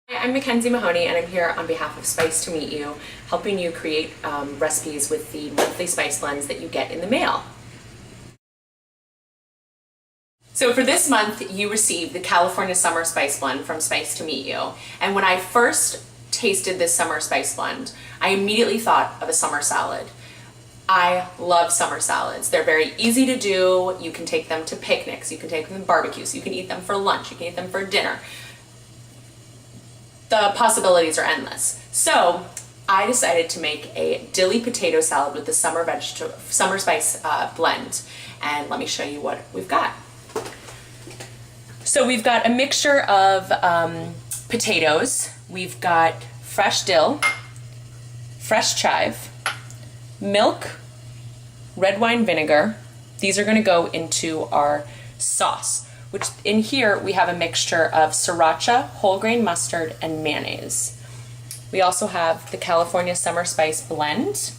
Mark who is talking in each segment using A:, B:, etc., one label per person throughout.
A: Hi, I'm Mackenzie Mahoney, and I'm here on behalf of SpiceToMeet, helping you create recipes with the monthly spice blends that you get in the mail. So for this month, you received the California Summer Spice Blend from SpiceToMeet, and when I first tasted this summer spice blend, I immediately thought of a summer salad. I love summer salads. They're very easy to do. You can take them to picnics, you can take them to barbecues, you can eat them for lunch, you can eat them for dinner. The possibilities are endless. So I decided to make a dilly potato salad with the summer spice blend, and let me show you what we've got. So we've got a mixture of potatoes. We've got fresh dill, fresh chive, milk, red wine vinegar. These are going to go into our sauce, which in here we have a mixture of Sriracha, whole grain mustard, and mayonnaise. We also have the California Summer Spice Blend,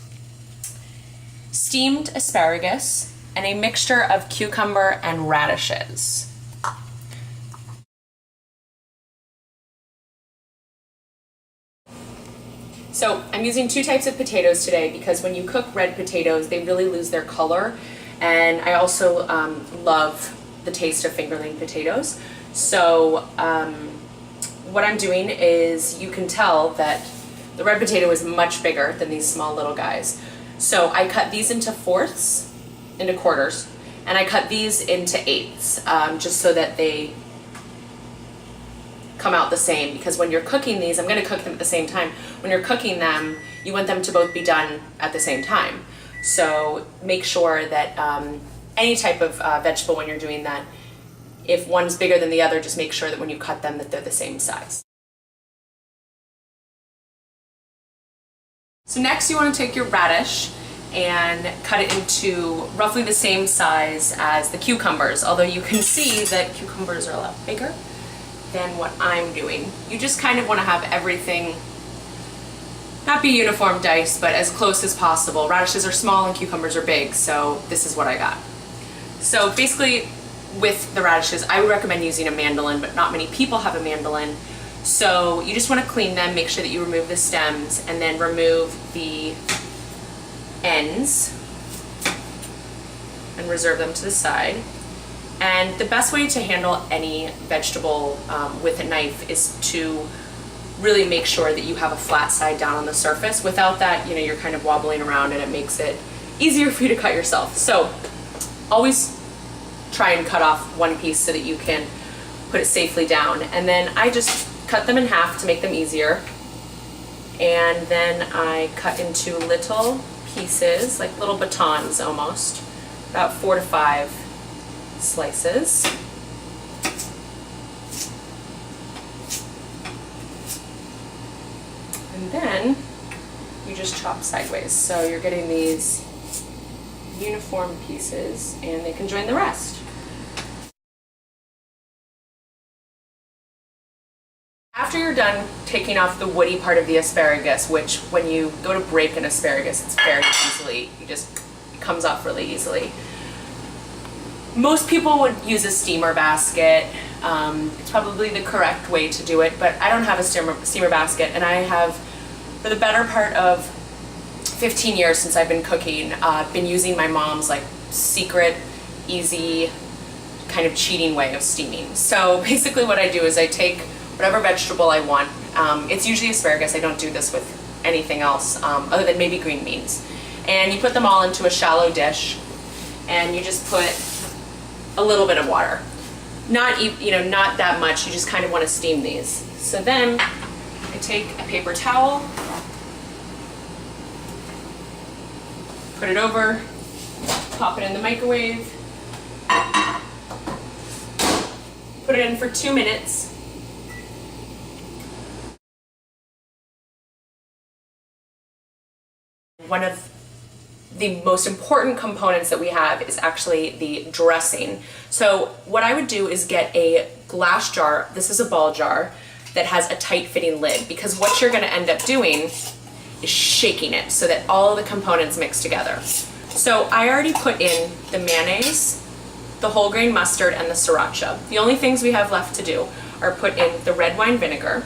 A: steamed asparagus, and a mixture of cucumber and radishes. So I'm using two types of potatoes today because when you cook red potatoes, they really lose their color, and I also love the taste of fingerling potatoes. So what I'm doing is, you can tell that the red potato is much bigger than these small little guys. So I cut these into fourths, into quarters, and I cut these into eighths, just so that they come out the same, because when you're cooking these, I'm going to cook them at the same time. When you're cooking them, you want them to both be done at the same time. So make sure that any type of vegetable, when you're doing that, if one's bigger than the other, just make sure that when you cut them that they're the same size. So next you want to take your radish and cut it into roughly the same size as the cucumbers, although you can see that cucumbers are a lot bigger than what I'm doing. You just kind of want to have everything not be uniform dice, but as close as possible. Radishes are small and cucumbers are big, so this is what I got. So basically with the radishes, I would recommend using a mandolin, but not many people have a mandolin. So you just want to clean them, make sure that you remove the stems, and then remove the ends and reserve them to the side. And the best way to handle any vegetable with a knife is to really make sure that you have a flat side down on the surface. Without that, you're kind of wobbling around, and it makes it easier for you to cut yourself. So always try and cut off one piece so that you can put it safely down. And then I just cut them in half to make them easier. And then I cut into little pieces, like little batons almost, about 4 to 5 slices. And then you just chop sideways. So you're getting these uniform pieces, and they can join the rest. After you're done taking off the woody part of the asparagus, which when you go to break an asparagus, it's very easily, it comes off really easily. Most people would use a steamer basket. It's probably the correct way to do it, but I don't have a steamer basket, and I have, for the better part of 15 years since I've been cooking, been using my mom's secret, easy, kind of cheating way of steaming. So basically what I do is I take whatever vegetable I want. It's usually asparagus. I don't do this with anything else other than maybe green beans. And you put them all into a shallow dish, and you just put a little bit of water. Not that much. You just kind of want to steam these. So then I take a paper towel, put it over, pop it in the microwave, put it in for 2 minutes. One of the most important components that we have is actually the dressing. So what I would do is get a glass jar. This is a ball jar that has a tight fitting lid, because what you're going to end up doing is shaking it so that all the components mix together. So I already put in the mayonnaise, the whole grain mustard, and the sriracha. The only things we have left to do are put in the red wine vinegar,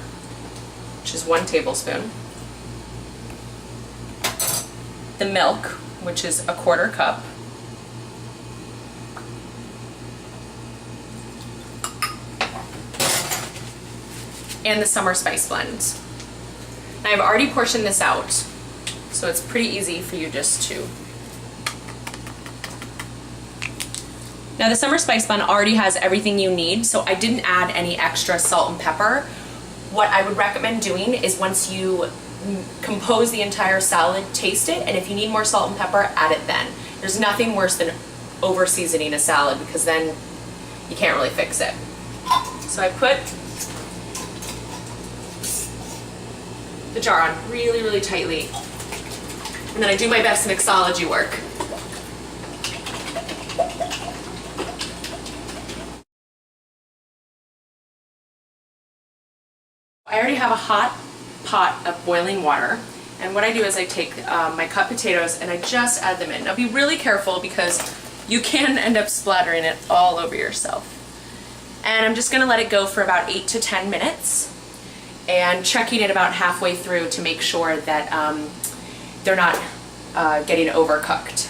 A: which is 1 tablespoon. The milk, which is 1/4 cup. And the summer spice blend. Now I've already portioned this out, so it's pretty easy for you just to. Now the summer spice blend already has everything you need, so I didn't add any extra salt and pepper. What I would recommend doing is once you compose the entire salad, taste it, and if you need more salt and pepper, add it then. There's nothing worse than over seasoning a salad because then you can't really fix it. So I put the jar on really, really tightly, and then I do my best mixology work. I already have a hot pot of boiling water, and what I do is I take my cut potatoes and I just add them in. Now be really careful because you can end up splattering it all over yourself. And I'm just gonna let it go for about 8 to 10 minutes and checking it about halfway through to make sure that they're not getting overcooked.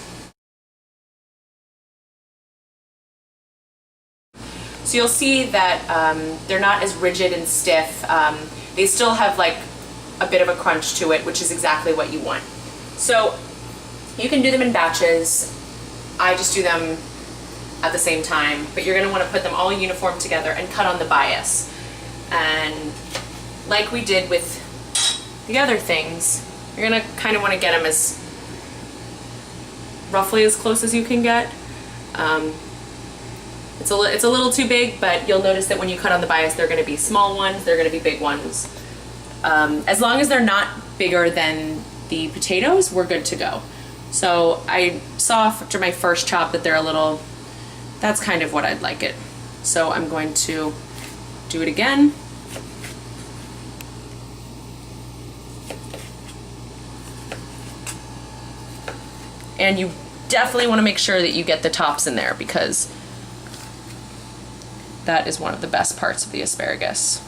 A: So you'll see that they're not as rigid and stiff. They still have like a bit of a crunch to it, which is exactly what you want. So you can do them in batches. I just do them at the same time, but you're gonna wanna put them all uniform together and cut on the bias. And like we did with the other things, you're gonna kind of want to get them as roughly as close as you can get. It's a little too big, but you'll notice that when you cut on the bias, they're going to be small ones, they're going to be big ones. As long as they're not bigger than the potatoes, we're good to go. So I saw after my first chop that they're a little, that's kind of what I'd like it. So I'm going to do it again. And you definitely want to make sure that you get the tops in there because that is one of the best parts of the asparagus.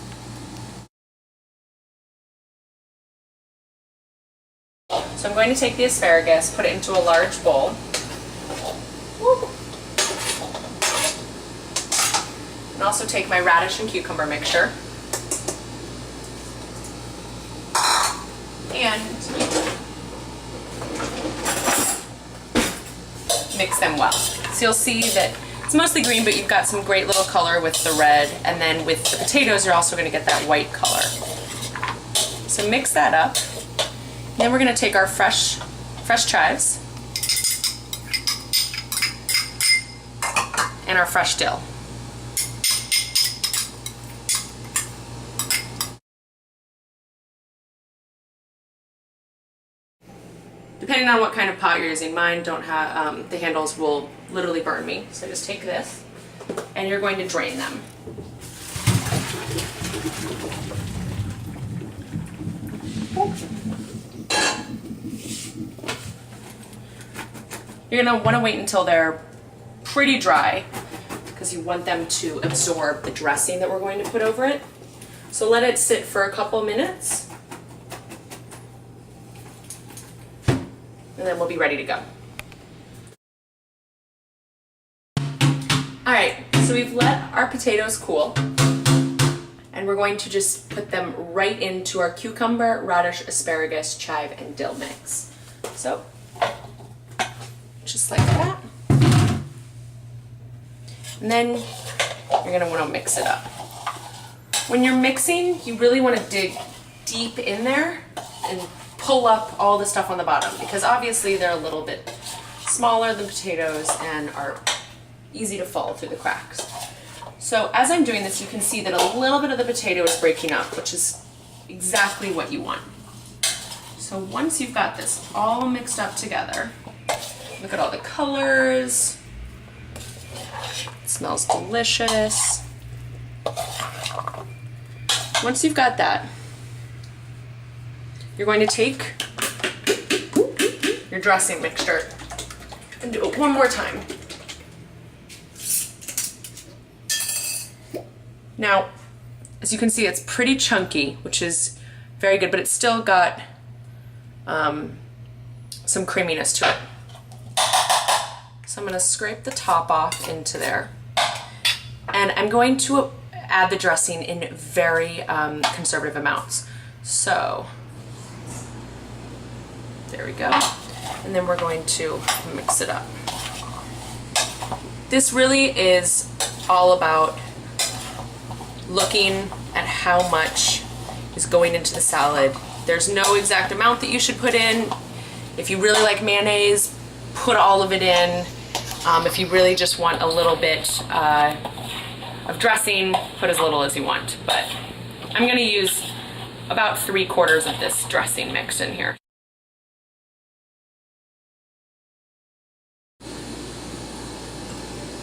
A: So I'm going to take the asparagus, put it into a large bowl. And also take my radish and cucumber mixture. And mix them well. So you'll see that it's mostly green, but you've got some great little color with the red, and then with the potatoes you're also going to get that white color. So mix that up. Then we're going to take our fresh chives and our fresh dill. Depending on what kind of pot you're using, mine don't have, the handles will literally burn me. So just take this and you're going to drain them. You're gonna wanna wait until they're pretty dry because you want them to absorb the dressing that we're going to put over it. So let it sit for a couple minutes. And then we'll be ready to go. All right, so we've let our potatoes cool, and we're going to just put them right into our cucumber, radish, asparagus, chive, and dill mix. So, just like that. And then you're gonna wanna mix it up. When you're mixing, you really wanna dig deep in there and pull up all the stuff on the bottom because obviously they're a little bit smaller than potatoes and are easy to fall through the cracks. So as I'm doing this, you can see that a little bit of the potato is breaking up, which is exactly what you want. So once you've got this all mixed up together, look at all the colors. It smells delicious. Once you've got that, you're going to take your dressing mixture and do it one more time. Now, as you can see, it's pretty chunky, which is very good, but it's still got some creaminess to it. So I'm going to scrape the top off into there. And I'm going to add the dressing in very conservative amounts. So there we go. And then we're going to mix it up. This really is all about looking at how much is going into the salad. There's no exact amount that you should put in. If you really like mayonnaise, put all of it in. If you really just want a little bit of dressing, put as little as you want. But I'm gonna use about 3/4 of this dressing mixed in here.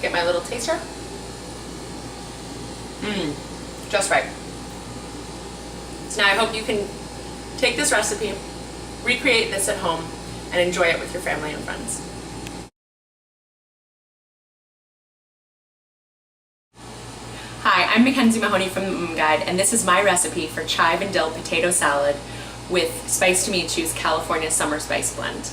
A: Get my little taster. Just right. So now I hope you can take this recipe, recreate this at home, and enjoy it with your family and friends. Hi, I'm Mackenzie Mahoney from the Guide, and this is my recipe for chive and dill potato salad with SpiceToMeet Choose California Summer Spice Blend.